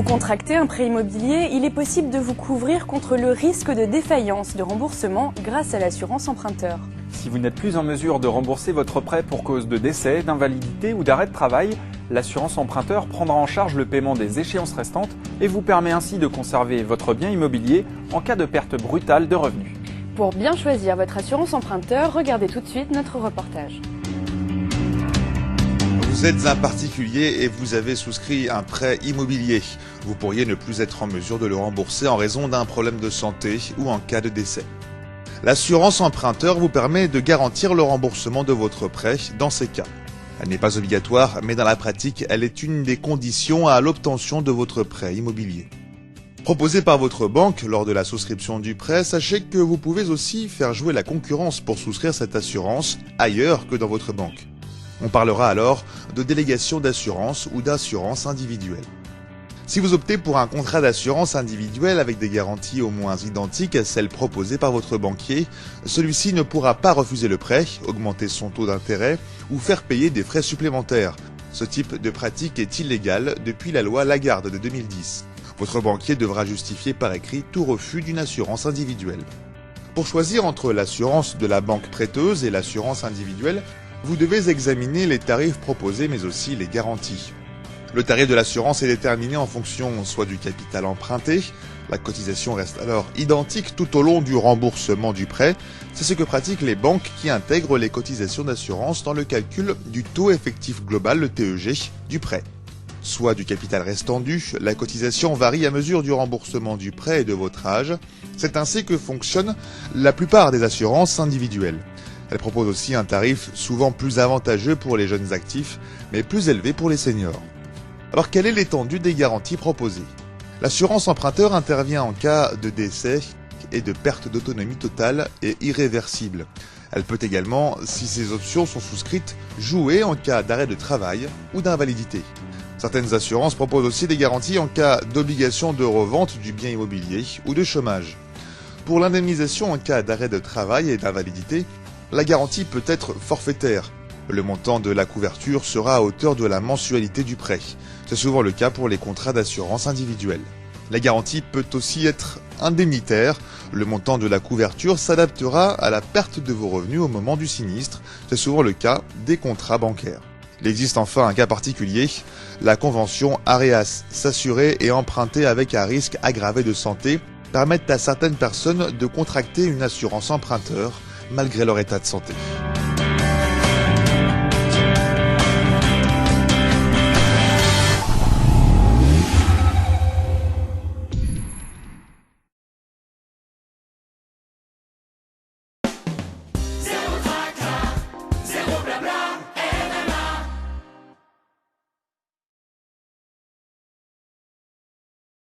vous contractez un prêt immobilier, il est possible de vous couvrir contre le risque de défaillance de remboursement grâce à l'assurance emprunteur. Si vous n'êtes plus en mesure de rembourser votre prêt pour cause de décès, d'invalidité ou d'arrêt de travail, l'assurance emprunteur prendra en charge le paiement des échéances restantes et vous permet ainsi de conserver votre bien immobilier en cas de perte brutale de revenus. Pour bien choisir votre assurance emprunteur, regardez tout de suite notre reportage. Vous êtes un particulier et vous avez souscrit un prêt immobilier. Vous pourriez ne plus être en mesure de le rembourser en raison d'un problème de santé ou en cas de décès. L'assurance emprunteur vous permet de garantir le remboursement de votre prêt dans ces cas. Elle n'est pas obligatoire, mais dans la pratique, elle est une des conditions à l'obtention de votre prêt immobilier. Proposé par votre banque lors de la souscription du prêt, sachez que vous pouvez aussi faire jouer la concurrence pour souscrire cette assurance ailleurs que dans votre banque. On parlera alors de délégation d'assurance ou d'assurance individuelle. Si vous optez pour un contrat d'assurance individuelle avec des garanties au moins identiques à celles proposées par votre banquier, celui-ci ne pourra pas refuser le prêt, augmenter son taux d'intérêt ou faire payer des frais supplémentaires. Ce type de pratique est illégal depuis la loi Lagarde de 2010. Votre banquier devra justifier par écrit tout refus d'une assurance individuelle. Pour choisir entre l'assurance de la banque prêteuse et l'assurance individuelle, vous devez examiner les tarifs proposés mais aussi les garanties. Le tarif de l'assurance est déterminé en fonction soit du capital emprunté, la cotisation reste alors identique tout au long du remboursement du prêt, c'est ce que pratiquent les banques qui intègrent les cotisations d'assurance dans le calcul du taux effectif global, le TEG, du prêt. Soit du capital restant dû, la cotisation varie à mesure du remboursement du prêt et de votre âge, c'est ainsi que fonctionnent la plupart des assurances individuelles. Elle propose aussi un tarif souvent plus avantageux pour les jeunes actifs, mais plus élevé pour les seniors. Alors quelle est l'étendue des garanties proposées? L'assurance emprunteur intervient en cas de décès et de perte d'autonomie totale et irréversible. Elle peut également, si ces options sont souscrites, jouer en cas d'arrêt de travail ou d'invalidité. Certaines assurances proposent aussi des garanties en cas d'obligation de revente du bien immobilier ou de chômage. Pour l'indemnisation en cas d'arrêt de travail et d'invalidité, la garantie peut être forfaitaire. Le montant de la couverture sera à hauteur de la mensualité du prêt. C'est souvent le cas pour les contrats d'assurance individuelle. La garantie peut aussi être indemnitaire. Le montant de la couverture s'adaptera à la perte de vos revenus au moment du sinistre. C'est souvent le cas des contrats bancaires. Il existe enfin un cas particulier, la convention AREAS, s'assurer et emprunter avec un risque aggravé de santé, permettent à certaines personnes de contracter une assurance emprunteur malgré leur état de santé.